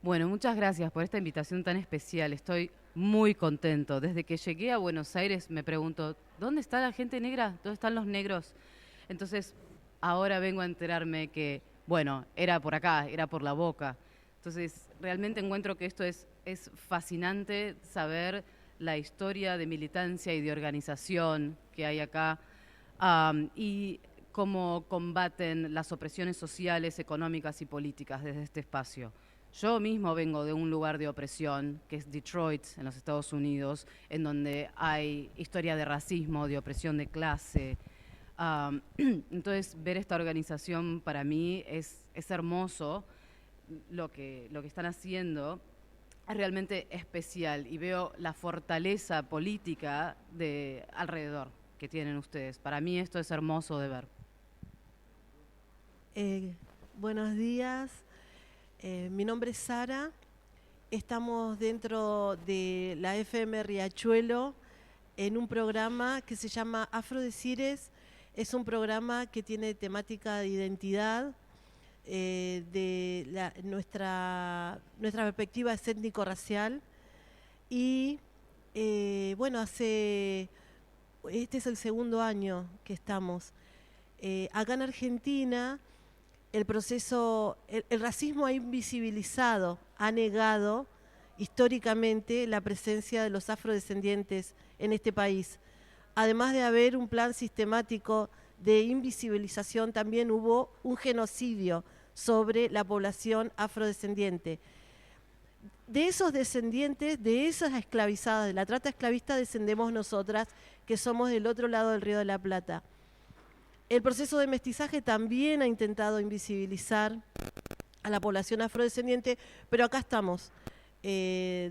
Bueno, muchas gracias por esta invitación tan especial. Estoy muy contento. Desde que llegué a Buenos Aires me pregunto, ¿dónde está la gente negra? ¿Dónde están los negros? Entonces, ahora vengo a enterarme que, bueno, era por acá, era por la Boca. Entonces, realmente encuentro que esto es fascinante saber la historia de militancia y de organización que hay acá, y cómo combaten las opresiones sociales, económicas y políticas desde este espacio. Yo mismo vengo de un lugar de opresión, que es Detroit, en los Estados Unidos, en donde hay historia de racismo, de opresión de clase. Entonces, ver esta organización para mí es hermoso. Lo que están haciendo es realmente especial y veo la fortaleza política de alrededor que tienen ustedes. Para mí esto es hermoso de ver. Eh, Buenos días, mi nombre es Sara, estamos dentro de la FM Riachuelo en un programa que se llama Afrodesires. Es un programa que tiene temática de identidad, nuestra perspectiva es étnico-racial y bueno, este es el segundo año que estamos. Acá en Argentina el racismo ha invisibilizado, ha negado históricamente la presencia de los afrodescendientes en este país. Además de haber un plan sistemático de invisibilización, también hubo un genocidio sobre la población afrodescendiente. De esos descendientes, de esas esclavizadas, de la trata esclavista, descendemos nosotras, que somos del otro lado del Río de la Plata. El proceso de mestizaje también ha intentado invisibilizar a la población afrodescendiente, pero acá estamos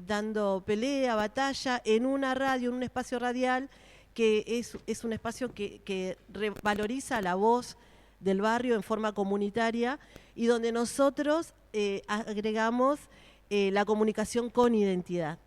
dando pelea, batalla, en una radio, en un espacio radial, que es un espacio que revaloriza la voz del barrio en forma comunitaria y donde nosotros agregamos la comunicación con identidad.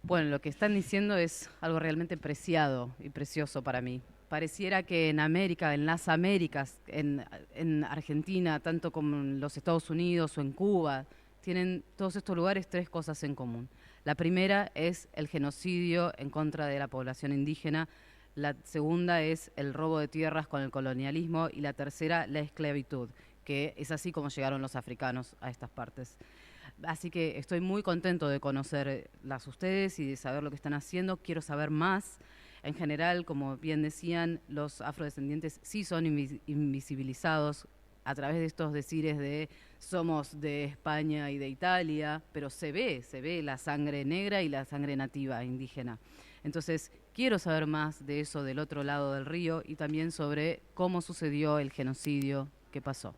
Bueno, lo que están diciendo es algo realmente preciado y precioso para mí. Pareciera que en América, en las Américas, en Argentina, tanto como en los Estados Unidos o en Cuba, tienen todos estos lugares tres cosas en común. La primera es el genocidio en contra de la población indígena, la segunda es el robo de tierras con el colonialismo y la tercera la esclavitud, que es así como llegaron los africanos a estas partes. Así que estoy muy contento de conocerlas ustedes y de saber lo que están haciendo. Quiero saber más. En general, como bien decían, los afrodescendientes sí son invisibilizados a través de estos decires de somos de España y de Italia, pero se ve la sangre negra y la sangre nativa indígena. Entonces, quiero saber más de eso del otro lado del río y también sobre cómo sucedió el genocidio que pasó.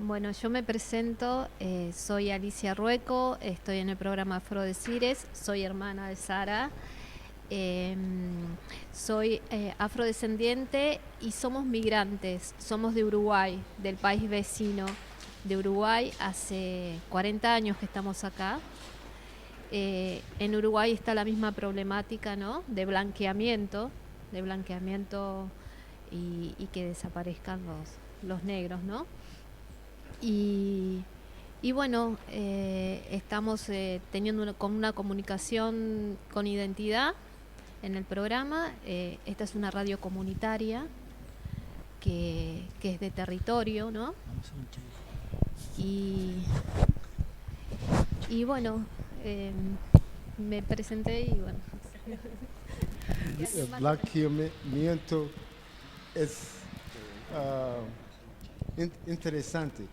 Bueno, yo me presento, soy Alicia Rueco, estoy en el programa Afrodesires, soy hermana de Sara, soy afrodescendiente y somos migrantes, somos de Uruguay, del país vecino de Uruguay, hace 40 años que estamos acá. En Uruguay está la misma problemática, ¿no? De blanqueamiento y que desaparezcan los negros, ¿no? Y bueno, estamos teniendo con una comunicación con identidad en el programa. Esta es una radio comunitaria que es de territorio, ¿no? Y bueno, me presenté y bueno. El blanqueamiento es interesante.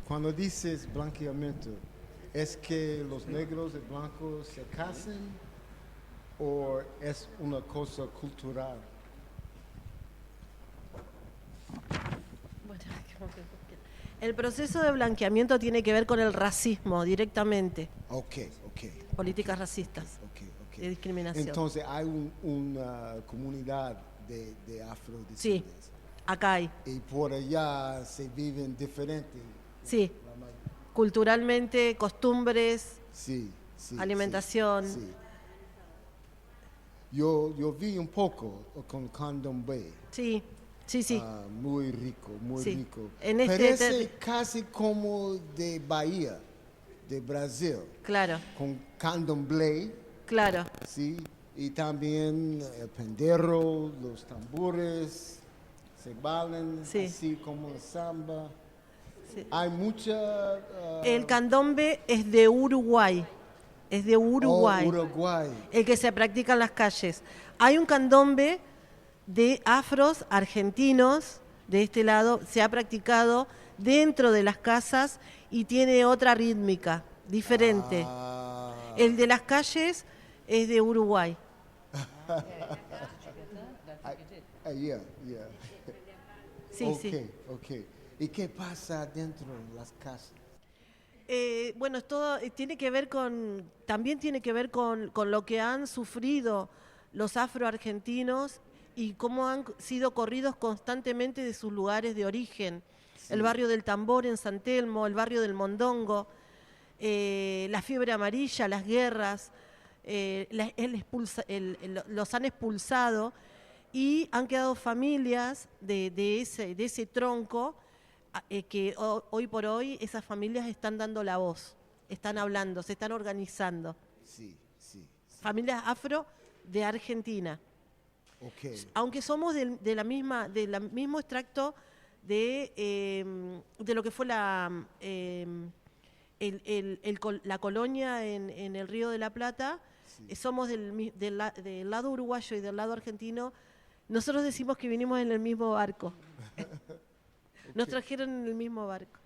Cuando dices blanqueamiento, ¿es que los negros y blancos se casan o es una cosa cultural? Bueno, el proceso de blanqueamiento tiene que ver con el racismo directamente. Okay. Políticas racistas, Okay. de discriminación. Entonces hay una comunidad de afrodescendientes. Sí, acá hay. Y por allá se viven diferentes. Sí, culturalmente, costumbres, Sí, alimentación. Sí. Yo vi un poco con Candomblé. Sí, Sí, sí. Muy rico, muy Sí. rico. En este Parece casi como de Bahía, de Brasil, Claro, con candomblé, claro. ¿sí? Y también el pandero, los tambores, se bailan Sí. así como el samba. Sí. Hay mucha... El candombe es de Uruguay. Es de Uruguay. Uruguay. El que se practica en las calles. Hay un candombe de afros argentinos, de este lado, se ha practicado dentro de las casas y tiene otra rítmica, diferente. El de las calles es de Uruguay. Yeah, yeah. Sí, sí. Ok. ¿Y qué pasa dentro de las casas? Bueno, es todo, tiene que ver también tiene que ver con lo que han sufrido los afroargentinos y cómo han sido corridos constantemente de sus lugares de origen. Sí. El barrio del Tambor en San Telmo, el barrio del Mondongo, la fiebre amarilla, las guerras, los han expulsado y han quedado familias de ese tronco que hoy por hoy esas familias están dando la voz, están hablando, se están organizando. Sí. Familias afro de Argentina. Ok. Aunque somos del mismo extracto de lo que fue la colonia en el Río de la Plata, Sí. somos del lado uruguayo y del lado argentino. Nosotros decimos que vinimos en el mismo barco. Nos trajeron en el mismo barco.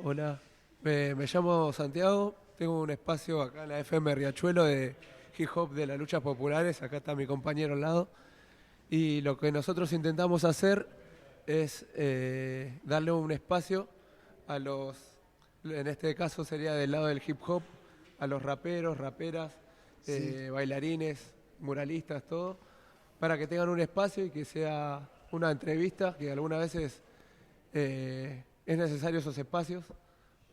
Hola, me llamo Santiago, tengo un espacio acá en la FM Riachuelo de hip hop de las luchas populares, acá está mi compañero al lado, y lo que nosotros intentamos hacer es darle un espacio a en este caso sería del lado del hip hop, a los raperos, raperas, Sí. bailarines, muralistas, todo, para que tengan un espacio y que sea una entrevista, que algunas veces es necesario esos espacios,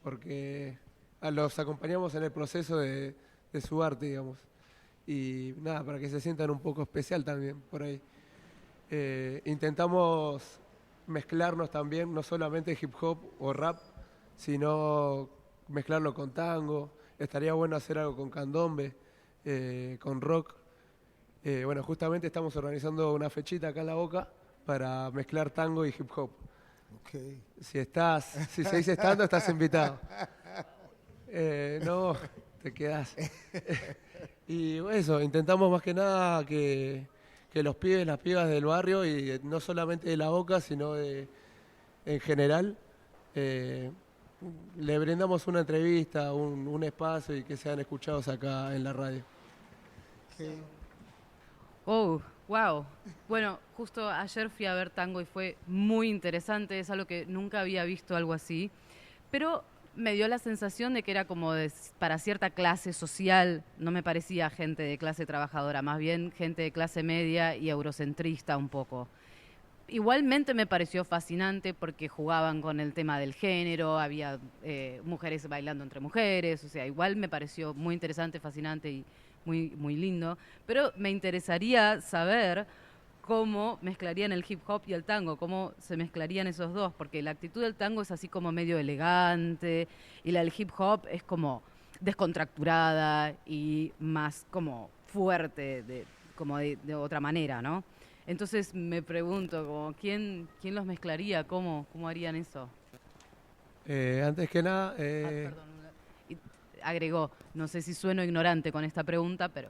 porque los acompañamos en el proceso de su arte, digamos. Y nada, para que se sientan un poco especial también por ahí. Intentamos mezclarnos también, no solamente hip hop o rap, sino mezclarlo con tango. Estaría bueno hacer algo con candombe, con rock. Bueno, justamente estamos organizando una fechita acá en La Boca para mezclar tango y hip hop. Okay. Si seguís estando, estás invitado. No, te quedás. Y eso, intentamos más que nada que los pibes, las pibas del barrio, y no solamente de La Boca, sino en general, le brindamos una entrevista, un espacio y que sean escuchados acá en la radio. Okay. Oh, wow. Bueno, justo ayer fui a ver tango y fue muy interesante, es algo que nunca había visto algo así, pero me dio la sensación de que era como para cierta clase social, no me parecía gente de clase trabajadora, más bien gente de clase media y eurocentrista un poco. Igualmente me pareció fascinante porque jugaban con el tema del género, había mujeres bailando entre mujeres, o sea, igual me pareció muy interesante, fascinante y muy, muy lindo, pero me interesaría saber cómo mezclarían el hip hop y el tango, cómo se mezclarían esos dos, porque la actitud del tango es así como medio elegante y la del hip hop es como descontracturada y más como fuerte, como de otra manera, ¿no? Entonces me pregunto, como, ¿quién los mezclaría? ¿Cómo harían eso? Antes que nada, Perdón. Y agregó, no sé si sueno ignorante con esta pregunta, pero...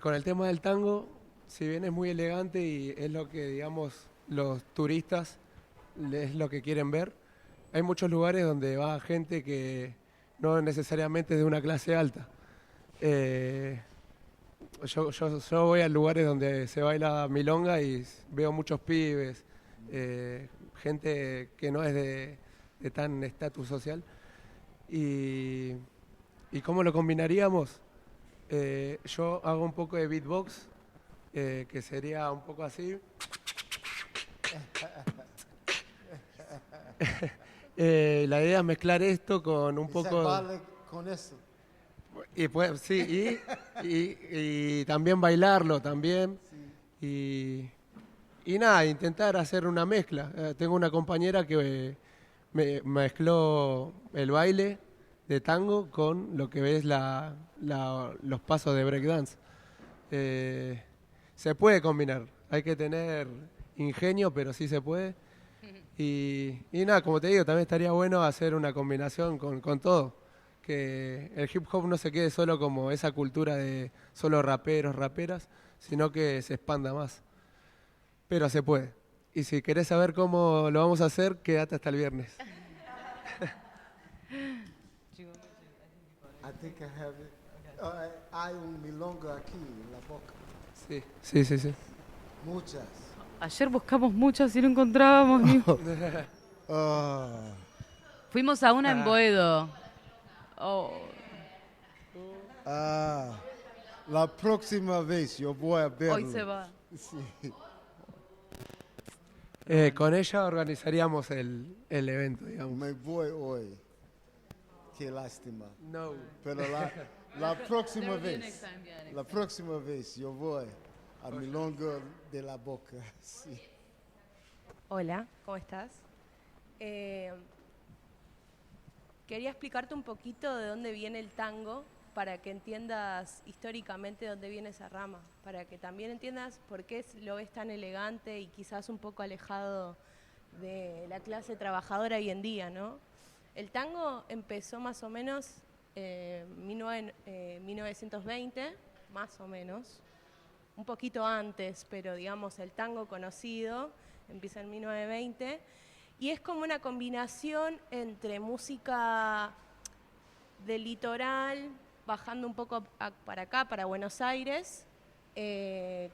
con el tema del tango, si bien es muy elegante y es lo que, digamos, los turistas es lo que quieren ver, hay muchos lugares donde va gente que no necesariamente es de una clase alta. Yo voy a lugares donde se baila milonga y veo muchos pibes, gente que no es de tan estatus social. ¿Y cómo lo combinaríamos? Yo hago un poco de beatbox, que sería un poco así. La idea es mezclar esto con un ¿Y poco... se vale con eso? Y pues, sí, y también bailarlo también. Y nada, intentar hacer una mezcla. Tengo una compañera que me mezcló el baile de tango con lo que es los pasos de breakdance. Se puede combinar, hay que tener ingenio, pero sí se puede. Y nada, como te digo, también estaría bueno hacer una combinación con todo. Que el hip hop no se quede solo como esa cultura de solo raperos, raperas, sino que se expanda más. Pero se puede. Y si querés saber cómo lo vamos a hacer, quédate hasta el viernes. I think I have it. Hay un milonga aquí en la boca. Sí. Muchas. Ayer buscamos muchas y no encontrábamos ni... Ah, Fuimos a una en Boedo. Oh. la próxima vez yo voy a verlo. Hoy se va. Sí. Con ella organizaríamos el evento, digamos. Me voy hoy. Qué lástima. No. Pero la próxima vez, la próxima vez yo voy a milonga de la boca. Sí. Hola, ¿cómo estás? Quería explicarte un poquito de dónde viene el tango para que entiendas históricamente dónde viene esa rama, para que también entiendas por qué lo ves tan elegante y quizás un poco alejado de la clase trabajadora hoy en día, ¿no? El tango empezó más o menos en 1920, más o menos, un poquito antes, pero digamos el tango conocido empieza en 1920 y es como una combinación entre música del litoral, bajando un poco para acá, para Buenos Aires,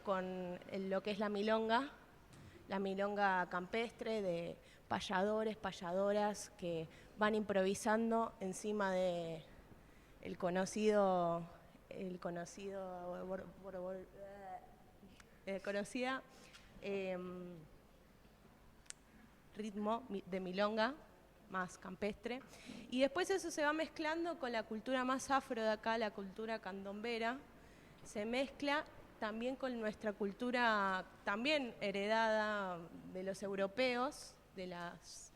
con lo que es la milonga campestre de payadores, payadoras que van improvisando encima de el conocida ritmo de milonga más campestre, y después eso se va mezclando con la cultura más afro de acá, la cultura candombera, se mezcla también con nuestra cultura también heredada de los europeos, de las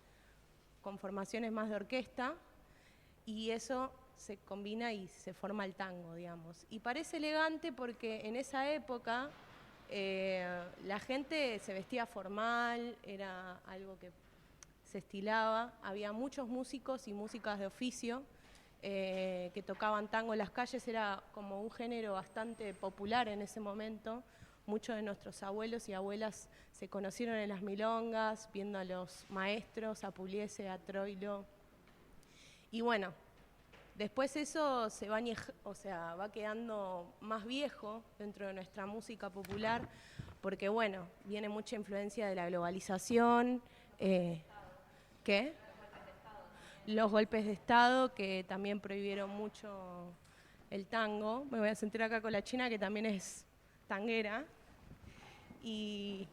conformaciones más de orquesta, y eso se combina y se forma el tango, digamos. Y parece elegante porque en esa época la gente se vestía formal, era algo que se estilaba, había muchos músicos y músicas de oficio que tocaban tango en las calles, era como un género bastante popular en ese momento. Muchos de nuestros abuelos y abuelas se conocieron en las milongas, viendo a los maestros, a Pugliese, a Troilo. Y bueno, después eso va quedando más viejo dentro de nuestra música popular, porque bueno, viene mucha influencia de la globalización. ¿Qué? Los golpes de Estado, que también prohibieron mucho el tango. Me voy a sentar acá con la China, que también es tanguera. Y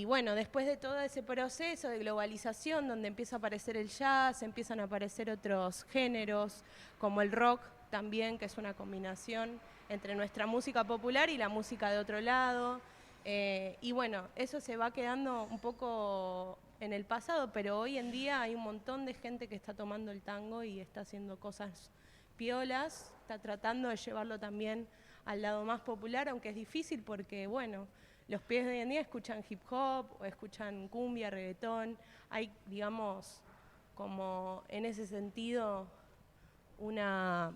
bueno, después de todo ese proceso de globalización, donde empieza a aparecer el jazz, empiezan a aparecer otros géneros, como el rock también, que es una combinación entre nuestra música popular y la música de otro lado. Y bueno, eso se va quedando un poco en el pasado, pero hoy en día hay un montón de gente que está tomando el tango y está haciendo cosas piolas, está tratando de llevarlo también al lado más popular, aunque es difícil porque, bueno, los pibes de hoy en día escuchan hip hop o escuchan cumbia, reggaetón. Hay, digamos, como en ese sentido, una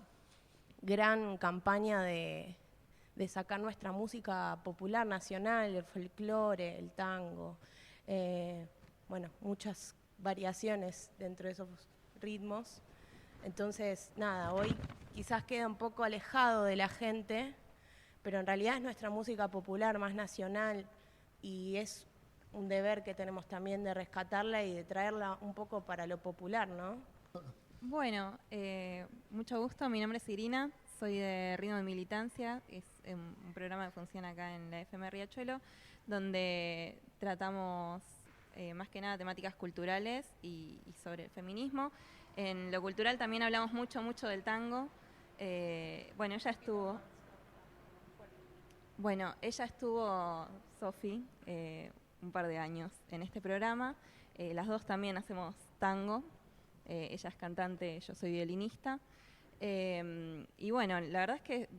gran campaña de sacar nuestra música popular nacional, el folclore, el tango, bueno, muchas variaciones dentro de esos ritmos. Entonces, nada, hoy quizás queda un poco alejado de la gente, pero en realidad es nuestra música popular más nacional y es un deber que tenemos también de rescatarla y de traerla un poco para lo popular, ¿no? Bueno, mucho gusto, mi nombre es Irina, soy de Ritmo de Militancia, es un programa que funciona acá en la FM Riachuelo, donde tratamos más que nada temáticas culturales y sobre el feminismo. En lo cultural también hablamos mucho del tango. Bueno, ella estuvo, Sofi, un par de años en este programa. Las dos también hacemos tango. Ella es cantante, yo soy violinista. Y bueno, la verdad es que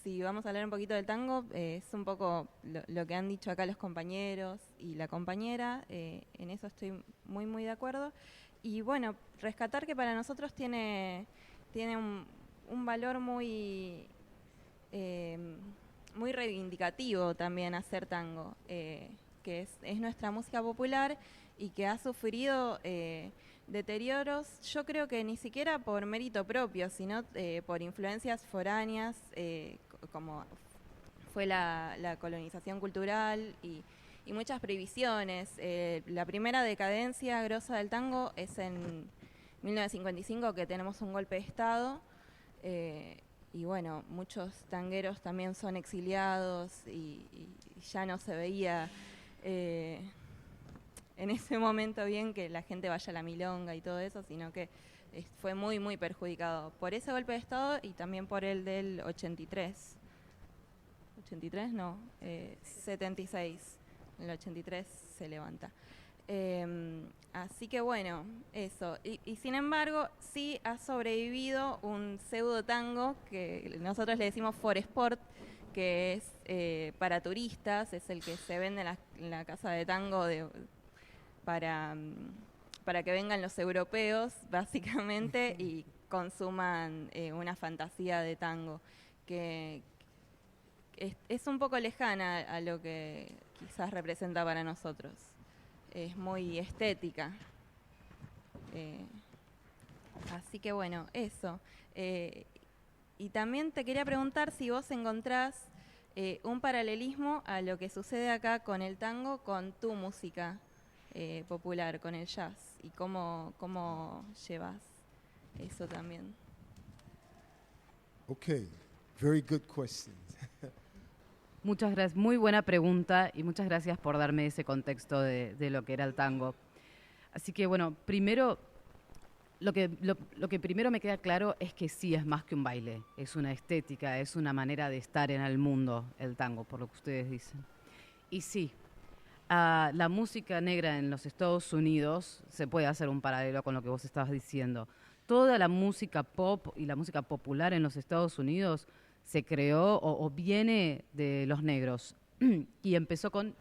si vamos a hablar un poquito del tango, es un poco lo que han dicho acá los compañeros y la compañera. En eso estoy muy de acuerdo. Y bueno, rescatar que para nosotros tiene un valor muy reivindicativo también hacer tango, que es nuestra música popular y que ha sufrido deterioros, yo creo que ni siquiera por mérito propio, sino por influencias foráneas, como fue la colonización cultural y muchas prohibiciones. La primera decadencia grosa del tango es en 1955, que tenemos un golpe de Estado, y bueno, muchos tangueros también son exiliados y ya no se veía en ese momento bien que la gente vaya a la milonga y todo eso, sino que fue muy perjudicado por ese golpe de Estado y también por el del 83. 83 no, 76. En el 83 se levanta. Así que bueno, eso. Y sin embargo, sí ha sobrevivido un pseudo tango que nosotros le decimos for sport, que es para turistas, es el que se vende en la casa de tango para que vengan los europeos, básicamente, y consuman una fantasía de tango, que es un poco lejana a lo que quizás representa para nosotros. Es muy estética. Así que bueno, eso. Y también te quería preguntar si vos encontrás un paralelismo a lo que sucede acá con el tango, con tu música popular, con el jazz, y cómo llevas eso también. Okay, very good questions. Muchas gracias, muy buena pregunta y muchas gracias por darme ese contexto de lo que era el tango. Así que bueno, primero, lo que primero me queda claro es que sí es más que un baile, es una estética, es una manera de estar en el mundo, el tango, por lo que ustedes dicen. Y sí, la música negra en los Estados Unidos, se puede hacer un paralelo con lo que vos estabas diciendo. Toda la música pop y la música popular en los Estados Unidos se creó o viene de los negros y empezó con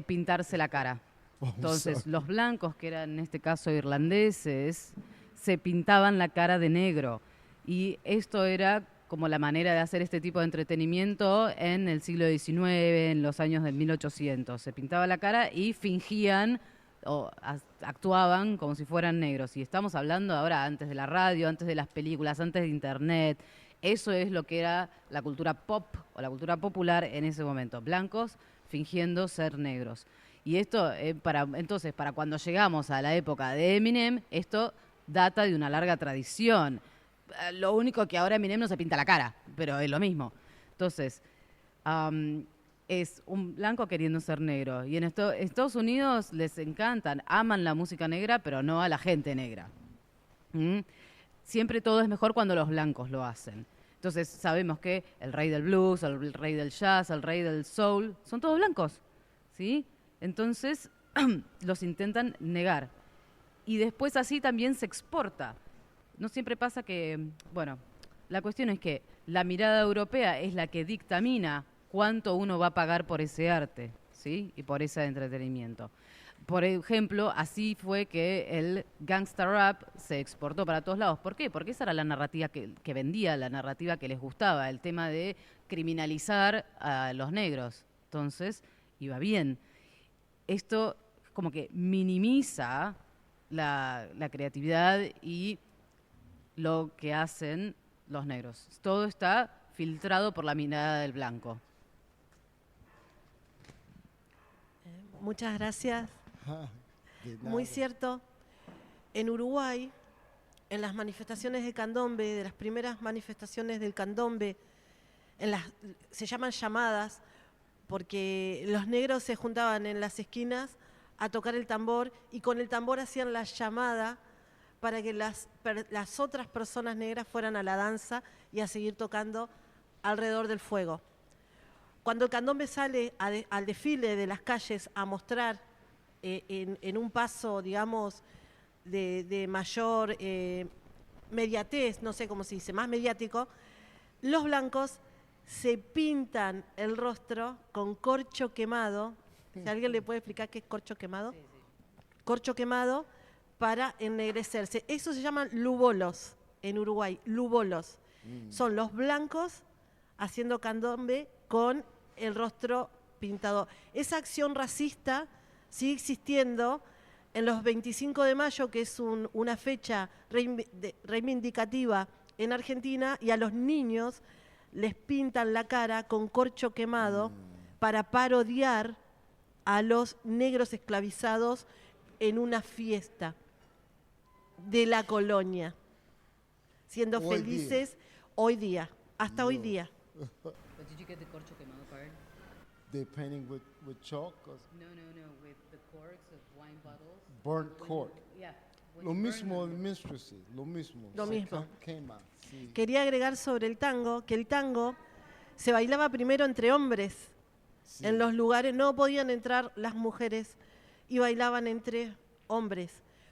pintarse la cara. Entonces, los blancos, que eran en este caso irlandeses, se pintaban la cara de negro. Y esto era como la manera de hacer este tipo de entretenimiento en el siglo XIX, en los años de 1800. Se pintaba la cara y fingían o actuaban como si fueran negros. Y estamos hablando ahora antes de la radio, antes de las películas, antes de internet. Eso es lo que era la cultura pop o la cultura popular en ese momento. Blancos fingiendo ser negros. Y esto, entonces, para cuando llegamos a la época de Eminem, esto data de una larga tradición. Lo único que ahora Eminem no se pinta la cara, pero es lo mismo. Entonces, es un blanco queriendo ser negro. Y en Estados Unidos les encantan, aman la música negra, pero no a la gente negra. Siempre todo es mejor cuando los blancos lo hacen. Entonces sabemos que el rey del blues, el rey del jazz, el rey del soul, son todos blancos, ¿sí? Entonces los intentan negar. Y después así también se exporta. No siempre pasa que, bueno, la cuestión es que la mirada europea es la que dictamina cuánto uno va a pagar por ese arte, ¿sí? Y por ese entretenimiento. Por ejemplo, así fue que el gangsta rap se exportó para todos lados. ¿Por qué? Porque esa era la narrativa que vendía, la narrativa que les gustaba, el tema de criminalizar a los negros. Entonces, iba bien. Esto como que minimiza la creatividad y lo que hacen los negros. Todo está filtrado por la mirada del blanco. Muchas gracias. De nada. Muy cierto. En Uruguay, en las manifestaciones de candombe, de las primeras manifestaciones del candombe, se llaman llamadas, porque los negros se juntaban en las esquinas a tocar el tambor y con el tambor hacían la llamada para que las otras personas negras fueran a la danza y a seguir tocando alrededor del fuego. Cuando el candombe sale al desfile de las calles a mostrar en un paso, digamos, de mayor mediatez, no sé cómo se dice, más mediático, los blancos se pintan el rostro con corcho quemado. Si alguien le puede explicar qué es corcho quemado. Sí. Corcho quemado para ennegrecerse. Eso se llaman lubolos en Uruguay, lubolos. Son los blancos haciendo candombe con el rostro pintado. Esa acción racista sigue existiendo en los 25 de mayo, que es una fecha reivindicativa en Argentina, y a los niños les pintan la cara con corcho quemado para parodiar a los negros esclavizados en una fiesta de la colonia, siendo felices hoy día, hasta hoy día. But did you get the corcho quemado part? They painting with chalk? No, with the corks of wine bottles. Burnt cork. Yeah. Lo mismo en minstrelsy, lo mismo. Lo mismo. Quema, sí. Quería agregar sobre el tango, que el tango se bailaba primero entre hombres. Sí. En los lugares no podían entrar las mujeres y bailaban entre hombres.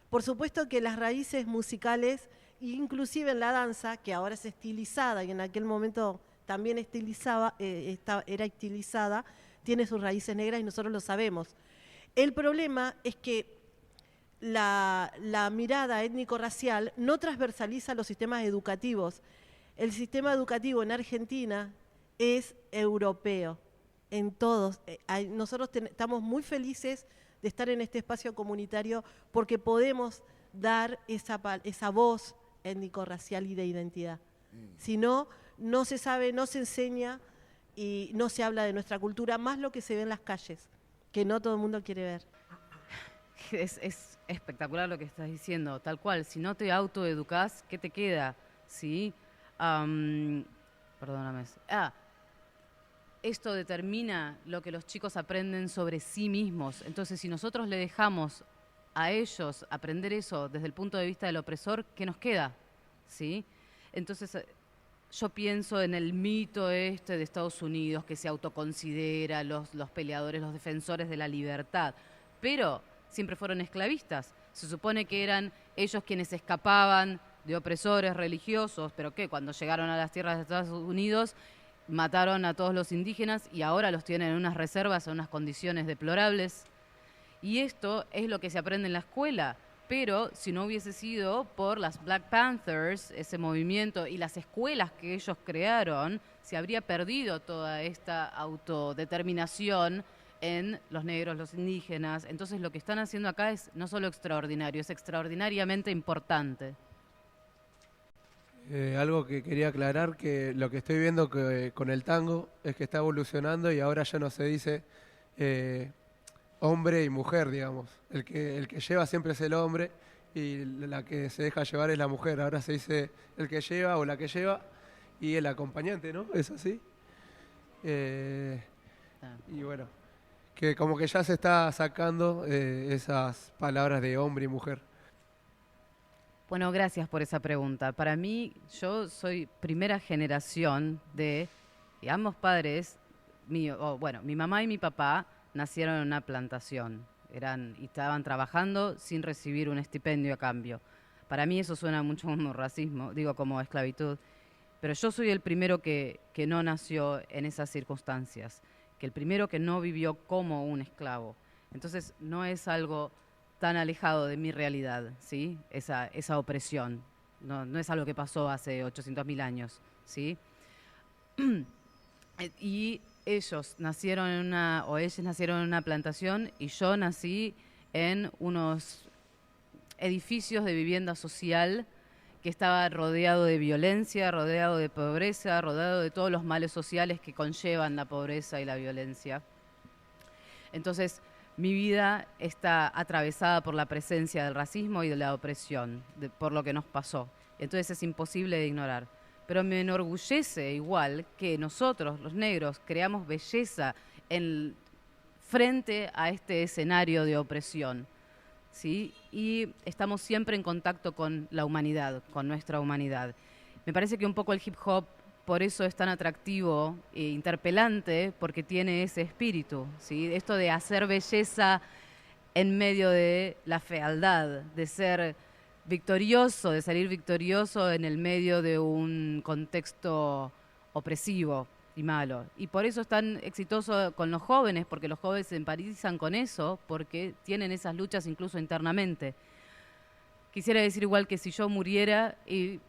Por supuesto que las raíces musicales, inclusive en la danza, que ahora es estilizada y en aquel momento también era estilizada, tiene sus raíces negras y nosotros lo sabemos. El problema es que la mirada étnico-racial no transversaliza los sistemas educativos. El sistema educativo en Argentina es europeo, en todos. Nosotros estamos muy felices de estar en este espacio comunitario porque podemos dar esa voz étnico-racial y de identidad. Si no, no se sabe, no se enseña y no se habla de nuestra cultura, más lo que se ve en las calles, que no todo el mundo quiere ver. Es espectacular lo que estás diciendo, tal cual. Si no te autoeducás, ¿qué te queda? ¿Sí? Perdóname. Esto determina lo que los chicos aprenden sobre sí mismos. Entonces, si nosotros le dejamos a ellos aprender eso desde el punto de vista del opresor, ¿qué nos queda? ¿Sí? Entonces, yo pienso en el mito de Estados Unidos, que se autoconsidera los peleadores, los defensores de la libertad, pero siempre fueron esclavistas. Se supone que eran ellos quienes escapaban de opresores religiosos, pero ¿qué? Cuando llegaron a las tierras de Estados Unidos, mataron a todos los indígenas y ahora los tienen en unas reservas, en unas condiciones deplorables. Y esto es lo que se aprende en la escuela. Pero si no hubiese sido por las Black Panthers, ese movimiento y las escuelas que ellos crearon, se habría perdido toda esta autodeterminación en los negros, los indígenas. Entonces lo que están haciendo acá es no solo extraordinario, es extraordinariamente importante. Algo que quería aclarar, que lo que estoy viendo con el tango es que está evolucionando y ahora ya no se dice hombre y mujer, digamos. El que lleva siempre es el hombre y la que se deja llevar es la mujer. Ahora se dice el que lleva o la que lleva y el acompañante, ¿no? ¿Es así? Y bueno, que como que ya se está sacando esas palabras de hombre y mujer. Bueno, gracias por esa pregunta. Para mí, yo soy primera generación de ambos padres, mi mamá y mi papá nacieron en una plantación, y estaban trabajando sin recibir un estipendio a cambio. Para mí eso suena mucho como racismo, como esclavitud, pero yo soy el primero que no nació en esas circunstancias, que el primero que no vivió como un esclavo. Entonces no es algo tan alejado de mi realidad, ¿sí? Esa opresión. No es algo que pasó hace 800.000 años, ¿sí? Y ellos nacieron en una plantación y yo nací en unos edificios de vivienda social que estaba rodeado de violencia, rodeado de pobreza, rodeado de todos los males sociales que conllevan la pobreza y la violencia. Entonces, mi vida está atravesada por la presencia del racismo y de la opresión, por lo que nos pasó. Entonces es imposible de ignorar. Pero me enorgullece igual que nosotros, los negros, creamos belleza frente a este escenario de opresión. ¿sí? Y estamos siempre en contacto con la humanidad, con nuestra humanidad. Me parece que un poco el hip hop por eso es tan atractivo e interpelante, porque tiene ese espíritu, ¿sí? Esto de hacer belleza en medio de la fealdad, de ser victorioso, de salir victorioso en el medio de un contexto opresivo y malo. Y por eso es tan exitoso con los jóvenes, porque los jóvenes se empatizan con eso, porque tienen esas luchas incluso internamente. Quisiera decir igual que si yo muriera y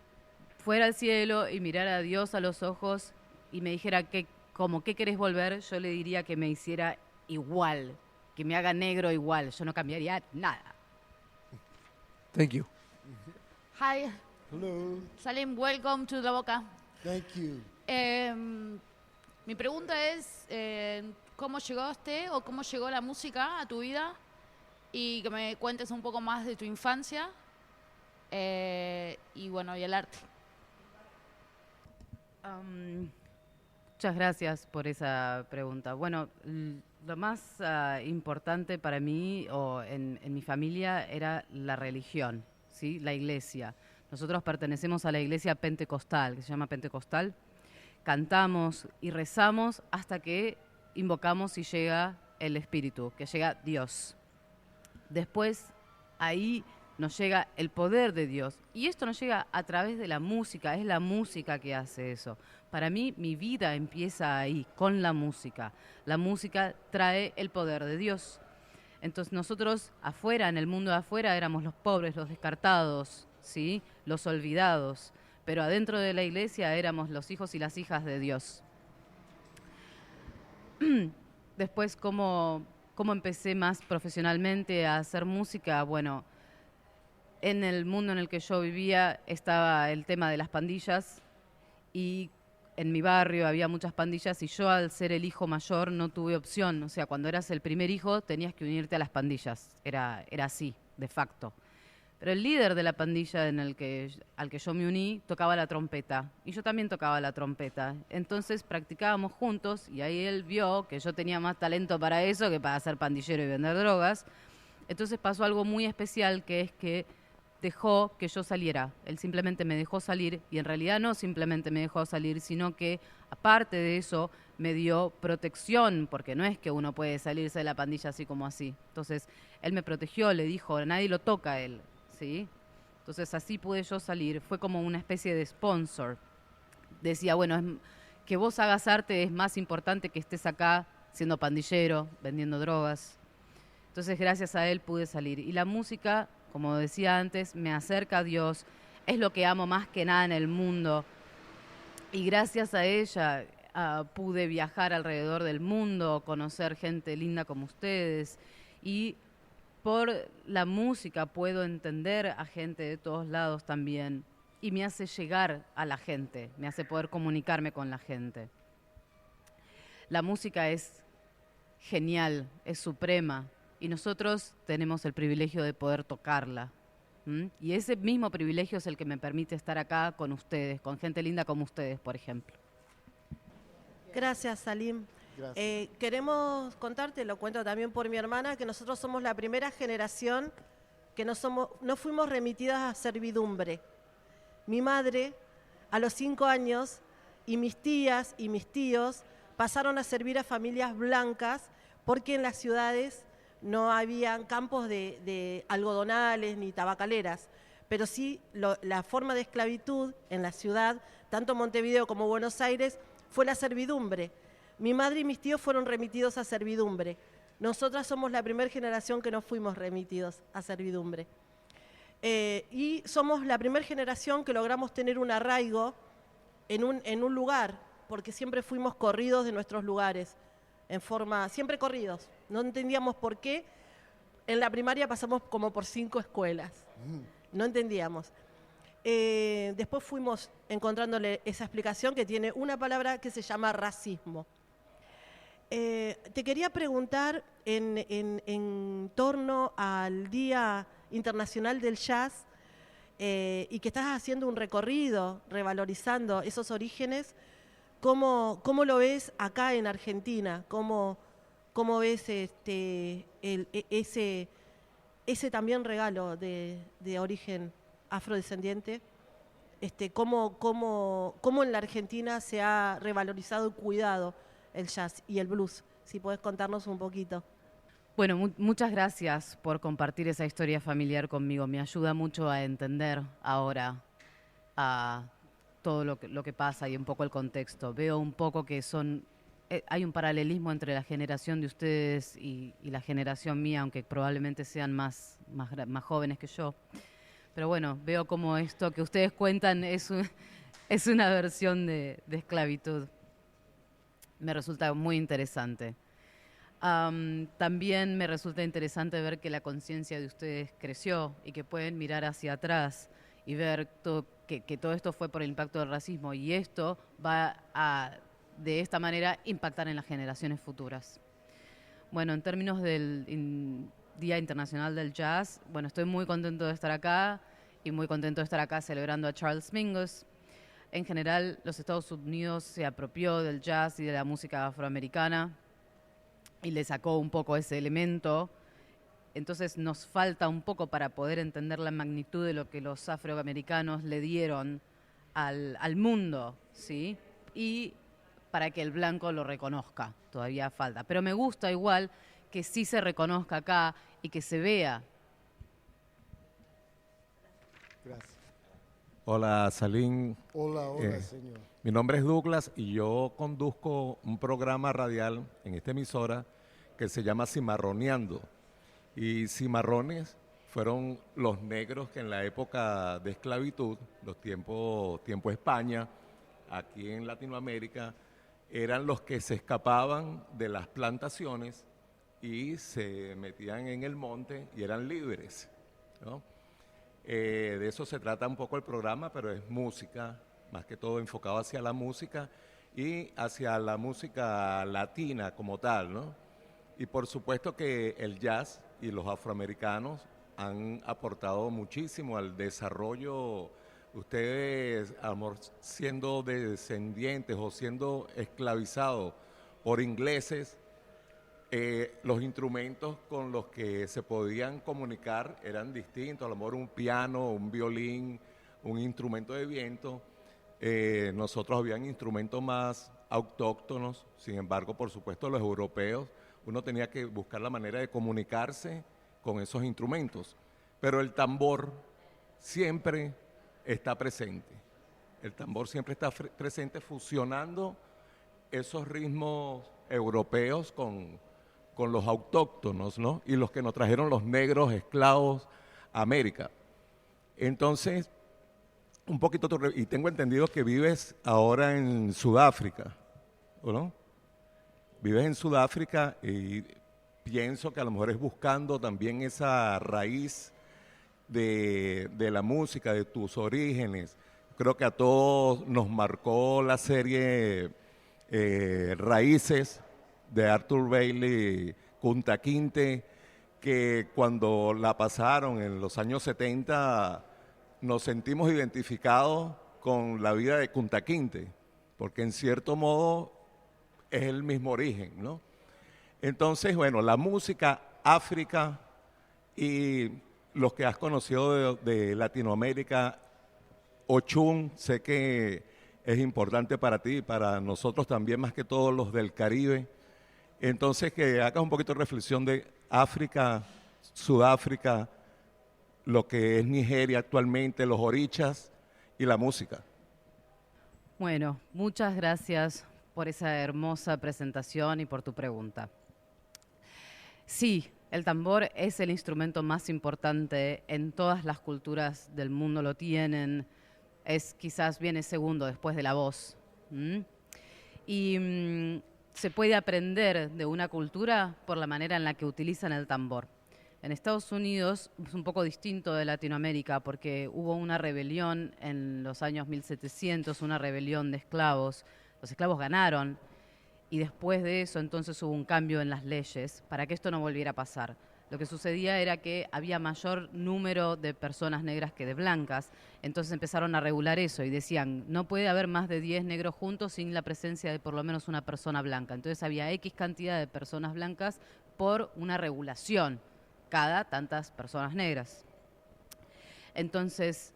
fuera al cielo y mirara a Dios a los ojos y me dijera ¿qué querés volver? Yo le diría que me hiciera igual, que me haga negro igual. Yo no cambiaría nada. Thank you. Hi, Hello. Salim, welcome to La Boca. Thank you. Mi pregunta es, ¿cómo llegaste o cómo llegó la música a tu vida? Y que me cuentes un poco más de tu infancia y bueno, y el arte. Muchas gracias por esa pregunta. Bueno, lo más importante para mí o en mi familia era la religión, ¿sí? La iglesia. Nosotros pertenecemos a la iglesia pentecostal, que se llama Pentecostal. Cantamos y rezamos hasta que invocamos y llega el Espíritu, que llega Dios. Después, ahí nos llega el poder de Dios. Y esto nos llega a través de la música, es la música que hace eso. Para mí, mi vida empieza ahí, con la música. La música trae el poder de Dios. Entonces nosotros afuera, en el mundo de afuera, éramos los pobres, los descartados, ¿sí? Los olvidados. Pero adentro de la iglesia éramos los hijos y las hijas de Dios. Después, ¿cómo empecé más profesionalmente a hacer música? Bueno, en el mundo en el que yo vivía estaba el tema de las pandillas y en mi barrio había muchas pandillas y yo al ser el hijo mayor no tuve opción. O sea, cuando eras el primer hijo tenías que unirte a las pandillas. Era así, de facto. Pero el líder de la pandilla al que yo me uní tocaba la trompeta y yo también tocaba la trompeta. Entonces practicábamos juntos y ahí él vio que yo tenía más talento para eso que para ser pandillero y vender drogas. Entonces pasó algo muy especial, que es que dejó que yo saliera. Él simplemente me dejó salir y en realidad no simplemente me dejó salir, sino que aparte de eso me dio protección, porque no es que uno puede salirse de la pandilla así como así. Entonces él me protegió, le dijo, nadie lo toca a él, ¿sí? Entonces así pude yo salir. Fue como una especie de sponsor. Decía, bueno, que vos hagas arte es más importante que estés acá siendo pandillero, vendiendo drogas. Entonces gracias a él pude salir. Y la música, como decía antes, me acerca a Dios, es lo que amo más que nada en el mundo. Y gracias a ella pude viajar alrededor del mundo, conocer gente linda como ustedes. Y por la música puedo entender a gente de todos lados también. Y me hace llegar a la gente, me hace poder comunicarme con la gente. La música es genial, es suprema. Y nosotros tenemos el privilegio de poder tocarla. Y ese mismo privilegio es el que me permite estar acá con ustedes, con gente linda como ustedes, por ejemplo. Gracias, Salim. Gracias. Queremos contarte, lo cuento también por mi hermana, que nosotros somos la primera generación que no fuimos remitidas a servidumbre. Mi madre, a los 5 años, y mis tías y mis tíos pasaron a servir a familias blancas porque en las ciudades no habían campos de algodonales ni tabacaleras, pero sí la forma de esclavitud en la ciudad, tanto Montevideo como Buenos Aires, fue la servidumbre. Mi madre y mis tíos fueron remitidos a servidumbre. Nosotras somos la primera generación que no fuimos remitidos a servidumbre. Y somos la primera generación que logramos tener un arraigo en un lugar, porque siempre fuimos corridos de nuestros lugares, siempre corridos. No entendíamos por qué. En la primaria pasamos como por 5 escuelas. No entendíamos. Después fuimos encontrándole esa explicación que tiene una palabra que se llama racismo. Te quería preguntar en torno al Día Internacional del Jazz y que estás haciendo un recorrido revalorizando esos orígenes. ¿Cómo lo ves acá en Argentina? ¿Cómo ves ese también regalo de origen afrodescendiente, cómo en la Argentina se ha revalorizado y cuidado el jazz y el blues. Si podés contarnos un poquito. Bueno, muchas gracias por compartir esa historia familiar conmigo. Me ayuda mucho a entender ahora a todo lo que pasa y un poco el contexto. Veo un poco que hay un paralelismo entre la generación de ustedes y la generación mía, aunque probablemente sean más jóvenes que yo. Pero bueno, veo como esto que ustedes cuentan es una versión de esclavitud. Me resulta muy interesante. También me resulta interesante ver que la conciencia de ustedes creció y que pueden mirar hacia atrás y ver que todo esto fue por el impacto del racismo, y esto va a, de esta manera, impactar en las generaciones futuras. Bueno, en términos del Día Internacional del Jazz, bueno, estoy muy contento de estar acá y muy contento de estar acá celebrando a Charles Mingus. En general, los Estados Unidos se apropió del jazz y de la música afroamericana y le sacó un poco ese elemento. Entonces nos falta un poco para poder entender la magnitud de lo que los afroamericanos le dieron al mundo, ¿sí? Y para que el blanco lo reconozca, todavía falta. Pero me gusta igual que sí se reconozca acá y que se vea. Gracias. Hola, Salim. Hola, señor. Mi nombre es Douglas y yo conduzco un programa radial en esta emisora que se llama Cimarroneando. Y cimarrones fueron los negros que en la época de esclavitud, los tiempo España, aquí en Latinoamérica, eran los que se escapaban de las plantaciones y se metían en el monte y eran libres, ¿no? De eso se trata un poco el programa, pero es música, más que todo enfocado hacia la música y hacia la música latina como tal, ¿no? Y por supuesto que el jazz y los afroamericanos han aportado muchísimo al desarrollo. Ustedes, amor, siendo descendientes o siendo esclavizados por ingleses, los instrumentos con los que se podían comunicar eran distintos, a lo mejor un piano, un violín, un instrumento de viento. Nosotros habían instrumentos más autóctonos, sin embargo, por supuesto, los europeos, uno tenía que buscar la manera de comunicarse con esos instrumentos. Pero el tambor siempre está presente. El tambor siempre está presente fusionando esos ritmos europeos con los autóctonos, ¿no? Y los que nos trajeron los negros esclavos a América. Entonces, un poquito, y tengo entendido que vives ahora en Sudáfrica, ¿o no? Vives en Sudáfrica y pienso que a lo mejor es buscando también esa raíz de la música, de tus orígenes. Creo que a todos nos marcó la serie Raíces de Arthur Bailey, Kunta Kinte, que cuando la pasaron en los años 70 nos sentimos identificados con la vida de Kunta Kinte, porque en cierto modo es el mismo origen, ¿no? Entonces, bueno, la música, África y los que has conocido de Latinoamérica, Ochun, sé que es importante para ti y para nosotros también, más que todos los del Caribe. Entonces, que hagas un poquito de reflexión de África, Sudáfrica, lo que es Nigeria actualmente, los orichas y la música. Bueno, muchas gracias por esa hermosa presentación y por tu pregunta. Sí, el tambor es el instrumento más importante en todas las culturas del mundo, lo tienen. Quizás viene segundo después de la voz. Y se puede aprender de una cultura por la manera en la que utilizan el tambor. En Estados Unidos es un poco distinto de Latinoamérica porque hubo una rebelión en los años 1700, una rebelión de esclavos. Los esclavos ganaron y después de eso entonces hubo un cambio en las leyes para que esto no volviera a pasar. Lo que sucedía era que había mayor número de personas negras que de blancas, entonces empezaron a regular eso y decían, no puede haber más de 10 negros juntos sin la presencia de por lo menos una persona blanca. Entonces había X cantidad de personas blancas por una regulación, cada tantas personas negras. Entonces,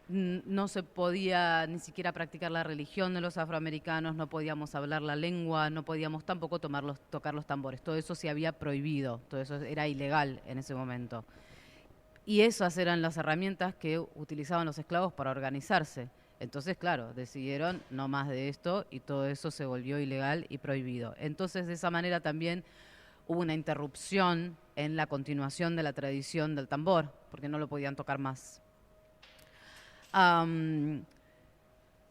no se podía ni siquiera practicar la religión de los afroamericanos, no podíamos hablar la lengua, no podíamos tampoco tocar los tambores. Todo eso se había prohibido, todo eso era ilegal en ese momento. Y esas eran las herramientas que utilizaban los esclavos para organizarse. Entonces, claro, decidieron no más de esto y todo eso se volvió ilegal y prohibido. Entonces, de esa manera también hubo una interrupción en la continuación de la tradición del tambor, porque no lo podían tocar más.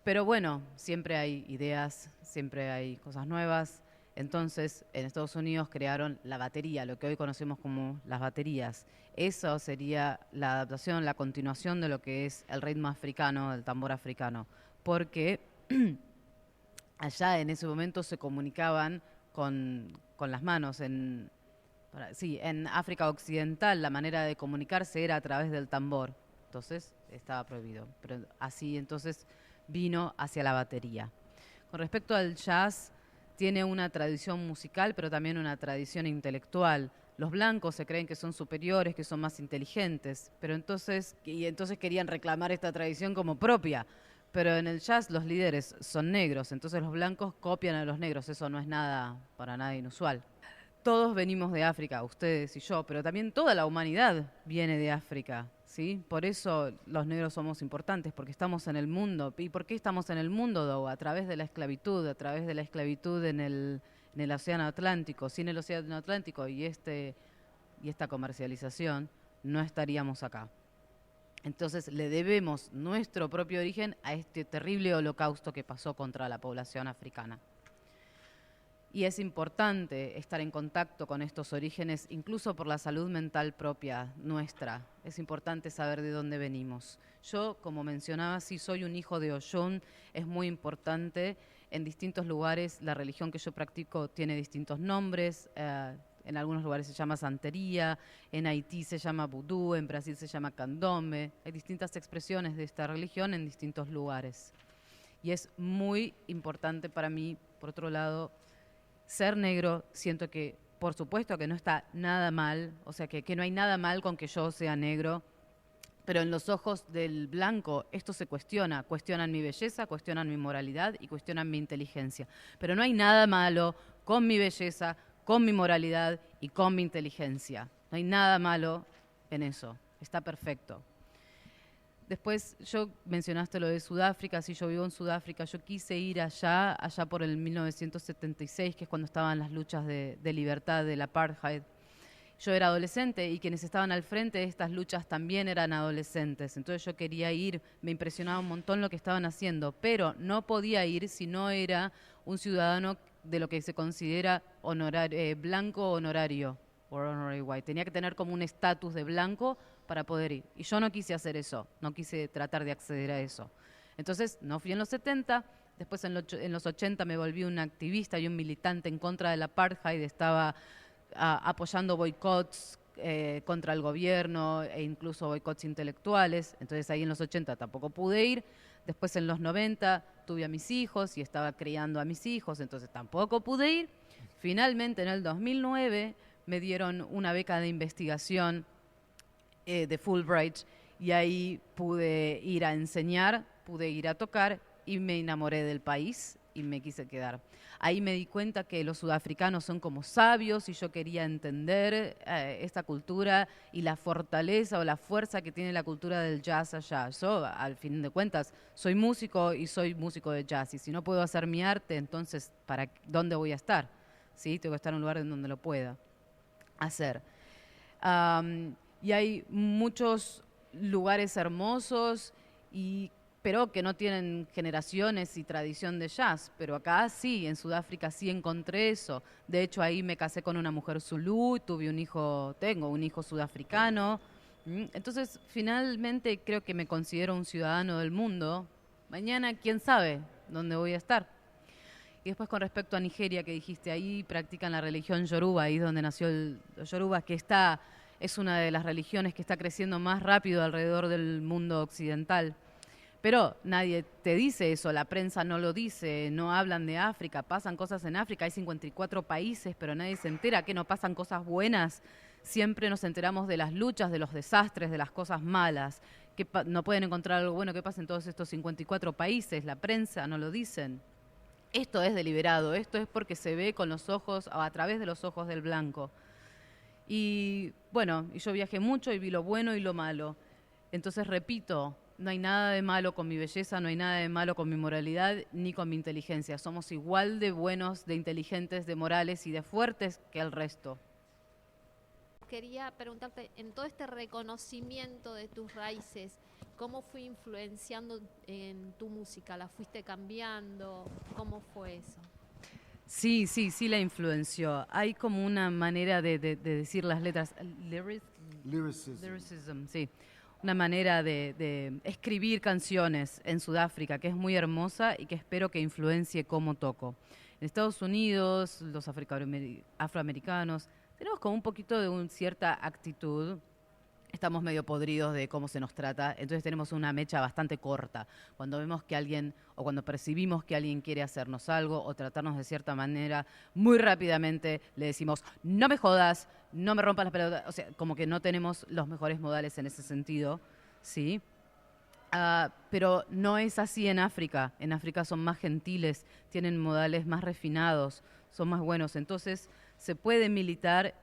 Pero bueno, siempre hay ideas, siempre hay cosas nuevas. Entonces, en Estados Unidos crearon la batería, lo que hoy conocemos como las baterías. Eso sería la adaptación, la continuación de lo que es el ritmo africano, el tambor africano. Porque allá en ese momento se comunicaban con las manos. En África Occidental la manera de comunicarse era a través del tambor. Entonces estaba prohibido. Pero así entonces vino hacia la batería. Con respecto al jazz, tiene una tradición musical, pero también una tradición intelectual. Los blancos se creen que son superiores, que son más inteligentes, pero entonces querían reclamar esta tradición como propia. Pero en el jazz los líderes son negros, entonces los blancos copian a los negros. Eso no es nada, para nada inusual. Todos venimos de África, ustedes y yo, pero también toda la humanidad viene de África, ¿sí? Por eso los negros somos importantes, porque estamos en el mundo. ¿Y por qué estamos en el mundo, Doug? A través de la esclavitud, en el Océano Atlántico. Sin el Océano Atlántico y esta comercialización, no estaríamos acá. Entonces le debemos nuestro propio origen a este terrible holocausto que pasó contra la población africana. Y es importante estar en contacto con estos orígenes, incluso por la salud mental propia nuestra. Es importante saber de dónde venimos. Yo, como mencionaba, sí soy un hijo de Oyón, es muy importante. En distintos lugares la religión que yo practico tiene distintos nombres. En algunos lugares se llama santería, en Haití se llama vudú, en Brasil se llama candombe. Hay distintas expresiones de esta religión en distintos lugares. Y es muy importante para mí, por otro lado, ser negro. Siento que, por supuesto, que no está nada mal, o sea, que no hay nada mal con que yo sea negro, pero en los ojos del blanco esto se cuestiona. Cuestionan mi belleza, cuestionan mi moralidad y cuestionan mi inteligencia. Pero no hay nada malo con mi belleza, con mi moralidad y con mi inteligencia. No hay nada malo en eso. Está perfecto. Después, mencionaste lo de Sudáfrica. Sí, yo vivo en Sudáfrica. Yo quise ir allá por el 1976, que es cuando estaban las luchas de libertad del apartheid. Yo era adolescente y quienes estaban al frente de estas luchas también eran adolescentes. Entonces yo quería ir, me impresionaba un montón lo que estaban haciendo, pero no podía ir si no era un ciudadano de lo que se considera blanco honorario, o honorary white. Tenía que tener como un estatus de blanco para poder ir. Y yo no quise hacer eso, no quise tratar de acceder a eso. Entonces no fui en los 70, después en los 80 me volví un activista y un militante en contra del apartheid, estaba apoyando boicots contra el gobierno e incluso boicots intelectuales. Entonces ahí en los 80 tampoco pude ir. Después en los 90 tuve a mis hijos y estaba criando a mis hijos, entonces tampoco pude ir. Finalmente en el 2009 me dieron una beca de investigación de Fulbright y ahí pude ir a enseñar, pude ir a tocar y me enamoré del país y me quise quedar. Ahí me di cuenta que los sudafricanos son como sabios y yo quería entender esta cultura y la fortaleza o la fuerza que tiene la cultura del jazz allá. Yo, al fin de cuentas, soy músico y soy músico de jazz y si no puedo hacer mi arte, entonces, ¿para dónde voy a estar? ¿Sí? Tengo que estar en un lugar en donde lo pueda hacer. Y hay muchos lugares hermosos pero que no tienen generaciones y tradición de jazz, pero acá sí, en Sudáfrica sí encontré eso. De hecho, ahí me casé con una mujer zulú, tengo un hijo sudafricano. Entonces, finalmente creo que me considero un ciudadano del mundo. Mañana, quién sabe dónde voy a estar. Y después con respecto a Nigeria, que dijiste, ahí practican la religión Yoruba, ahí es donde nació los Yoruba, que es una de las religiones que está creciendo más rápido alrededor del mundo occidental. Pero nadie te dice eso, la prensa no lo dice, no hablan de África, pasan cosas en África, hay 54 países, pero nadie se entera que no pasan cosas buenas. Siempre nos enteramos de las luchas, de los desastres, de las cosas malas, que no pueden encontrar algo bueno que pasa en todos estos 54 países, la prensa no lo dicen. Esto es deliberado, esto es porque se ve con los ojos, o a través de los ojos del blanco. Y bueno, y yo viajé mucho y vi lo bueno y lo malo. Entonces repito, no hay nada de malo con mi belleza, no hay nada de malo con mi moralidad ni con mi inteligencia. Somos igual de buenos, de inteligentes, de morales y de fuertes que el resto. Quería preguntarte, en todo este reconocimiento de tus raíces, ¿cómo fue influenciando en tu música? ¿La fuiste cambiando? ¿Cómo fue eso? Sí, la influenció. Hay como una manera de decir las letras, lyricism, sí. Una manera de escribir canciones en Sudáfrica que es muy hermosa y que espero que influencie cómo toco. En Estados Unidos, los afroamericanos, tenemos como un poquito de una cierta actitud. Estamos medio podridos de cómo se nos trata, entonces tenemos una mecha bastante corta. Cuando vemos que alguien, o cuando percibimos que alguien quiere hacernos algo o tratarnos de cierta manera, muy rápidamente le decimos, no me jodas, no me rompas las pelotas. O sea, como que no tenemos los mejores modales en ese sentido, ¿sí? Pero no es así en África. En África son más gentiles, tienen modales más refinados, son más buenos. Entonces se puede militar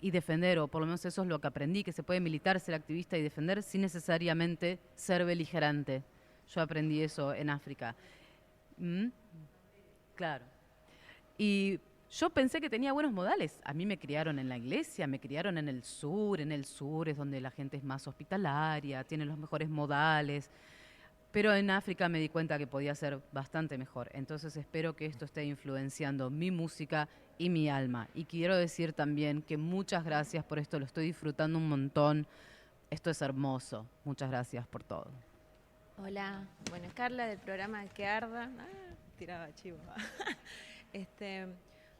y defender, o por lo menos eso es lo que aprendí, que se puede militar, ser activista y defender sin necesariamente ser beligerante. Yo aprendí eso en África. Claro. Y yo pensé que tenía buenos modales. A mí me criaron en la iglesia, me criaron en el sur es donde la gente es más hospitalaria, tiene los mejores modales. Pero en África me di cuenta que podía ser bastante mejor. Entonces espero que esto esté influenciando mi música y mi alma. Y quiero decir también que muchas gracias por esto, lo estoy disfrutando un montón. Esto es hermoso. Muchas gracias por todo. Hola, bueno, Carla del programa Que Arda. Tiraba chivo.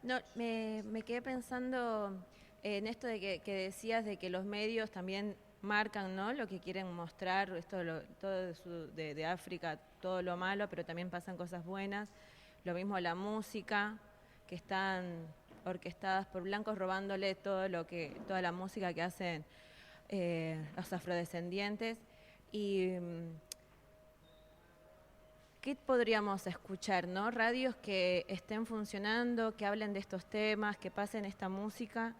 No, me quedé pensando en esto de que decías de que los medios también marcan, ¿no?, lo que quieren mostrar, esto todo de África, todo lo malo, pero también pasan cosas buenas. Lo mismo la música, que están orquestadas por blancos robándole toda la música que hacen los afrodescendientes. Y ¿qué podríamos escuchar, no? Radios que estén funcionando, que hablen de estos temas, que pasen esta música,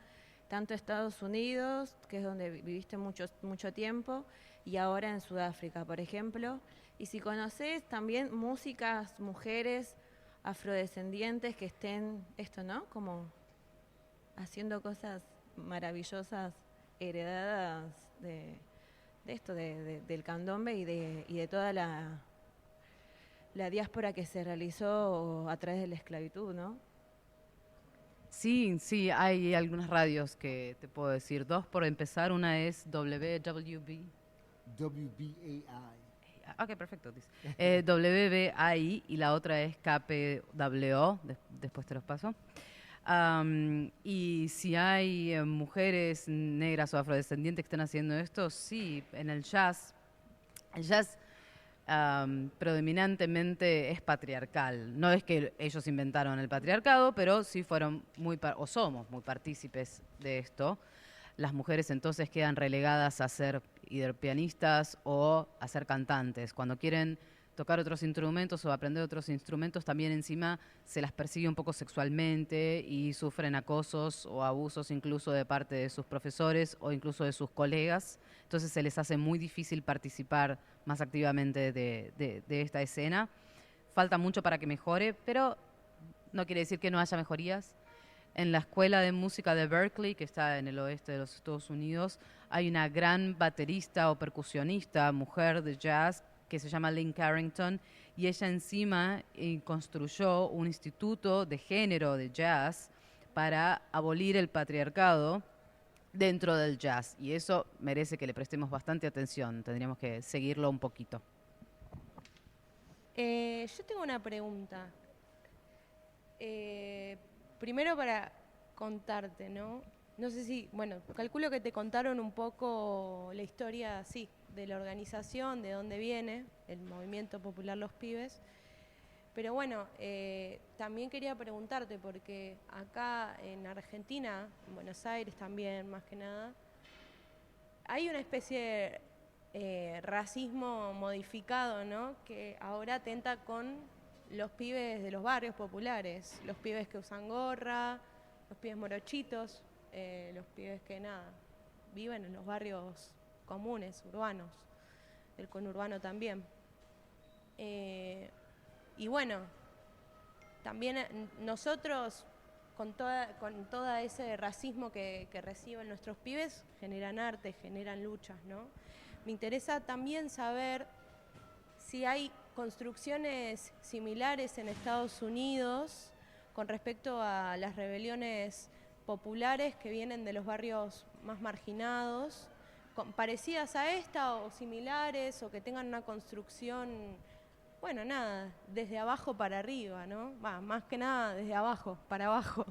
tanto Estados Unidos, que es donde viviste mucho tiempo, y ahora en Sudáfrica, por ejemplo. Y si conoces también músicas, mujeres afrodescendientes que estén, ¿no?, como haciendo cosas maravillosas, heredadas de esto, del candombe y de toda la diáspora que se realizó a través de la esclavitud, ¿no? Sí, hay algunas radios que te puedo decir. Dos, por empezar, una es WWB. WBAI. Ok, perfecto. WBAI y la otra es KPWO, después te los paso. Y si hay mujeres negras o afrodescendientes que están haciendo esto, sí, en el jazz predominantemente es patriarcal. No es que ellos inventaron el patriarcado, pero sí fueron somos muy partícipes de esto. Las mujeres entonces quedan relegadas a ser pianistas o a ser cantantes. Cuando quieren tocar otros instrumentos o aprender otros instrumentos, también encima se las persigue un poco sexualmente y sufren acosos o abusos incluso de parte de sus profesores o incluso de sus colegas. Entonces se les hace muy difícil participar más activamente de esta escena. Falta mucho para que mejore, pero no quiere decir que no haya mejorías. En la Escuela de Música de Berkeley, que está en el oeste de los Estados Unidos, hay una gran baterista o percusionista, mujer de jazz, que se llama Lynn Carrington, y ella encima construyó un instituto de género de jazz para abolir el patriarcado dentro del jazz, y eso merece que le prestemos bastante atención, tendríamos que seguirlo un poquito. Yo tengo una pregunta. Primero para contarte, ¿no? No sé si, bueno, calculo que te contaron un poco la historia, sí, de la organización, de dónde viene el movimiento popular Los Pibes. Pero bueno, también quería preguntarte, porque acá en Argentina, en Buenos Aires también, más que nada, hay una especie de racismo modificado, ¿no? Que ahora atenta con los pibes de los barrios populares, los pibes que usan gorra, los pibes morochitos, los pibes que nada, viven en los barrios comunes, urbanos, el conurbano también. Y bueno, también nosotros, con todo ese racismo que reciben nuestros pibes, generan arte, generan luchas, ¿no? Me interesa también saber si hay construcciones similares en Estados Unidos con respecto a las rebeliones populares que vienen de los barrios más marginados, parecidas a esta o similares, o que tengan una construcción, bueno, nada, desde abajo para arriba, ¿no? Más que nada desde abajo para abajo.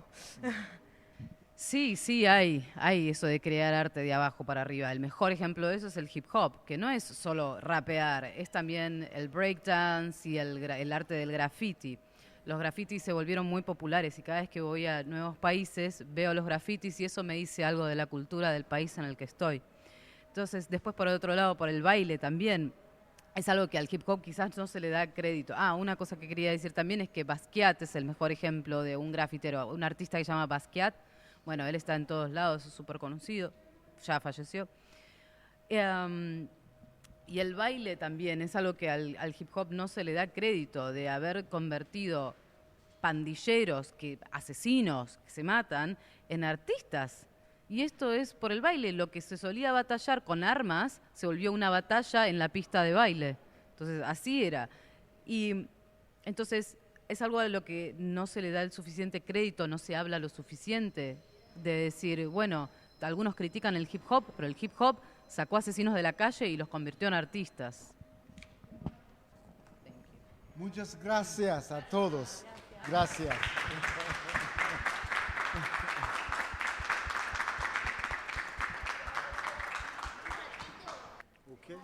Sí, sí, hay eso de crear arte de abajo para arriba. El mejor ejemplo de eso es el hip hop, que no es solo rapear, es también el breakdance y el arte del graffiti. Los grafitis se volvieron muy populares y cada vez que voy a nuevos países veo los grafitis y eso me dice algo de la cultura del país en el que estoy. Entonces, después por el otro lado, por el baile también, es algo que al hip hop quizás no se le da crédito. Una cosa que quería decir también es que Basquiat es el mejor ejemplo de un grafitero, un artista que se llama Basquiat. Bueno, él está en todos lados, es súper conocido, ya falleció. Y el baile también es algo que al hip hop no se le da crédito, de haber convertido pandilleros, asesinos que se matan, en artistas. Y esto es por el baile. Lo que se solía batallar con armas se volvió una batalla en la pista de baile. Entonces, así era. Y entonces es algo a lo que no se le da el suficiente crédito, no se habla lo suficiente de decir, bueno, algunos critican el hip hop, pero el hip hop sacó asesinos de la calle y los convirtió en artistas. Muchas gracias a todos. Gracias. Ok,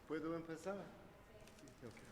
¿puedo empezar? Sí, okay.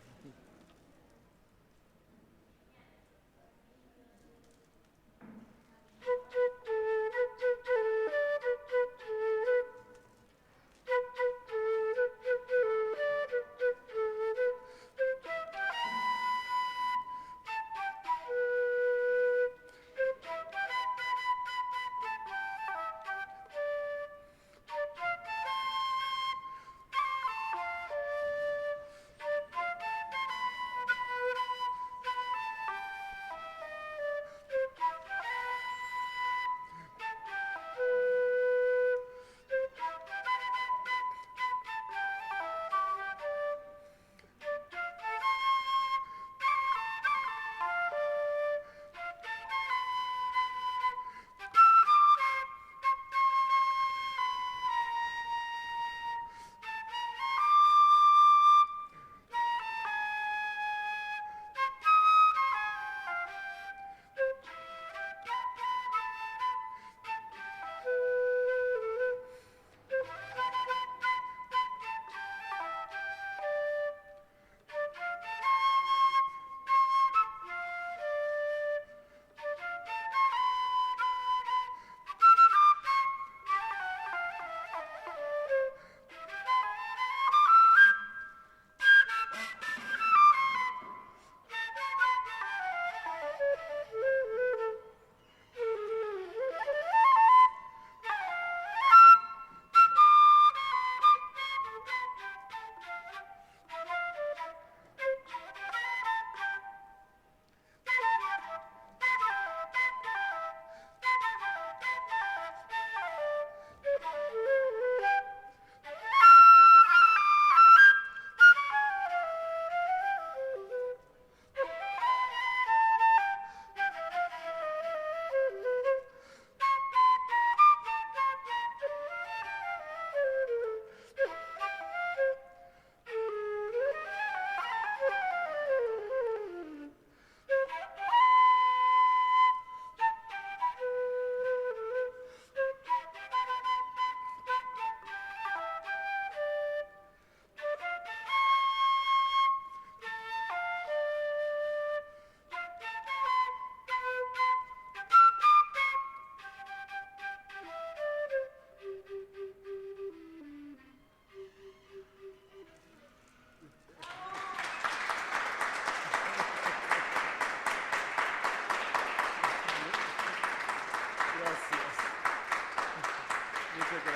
Muchas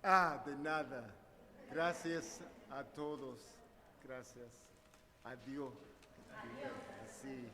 gracias. De nada. Gracias a todos. Gracias. Adiós. Sí.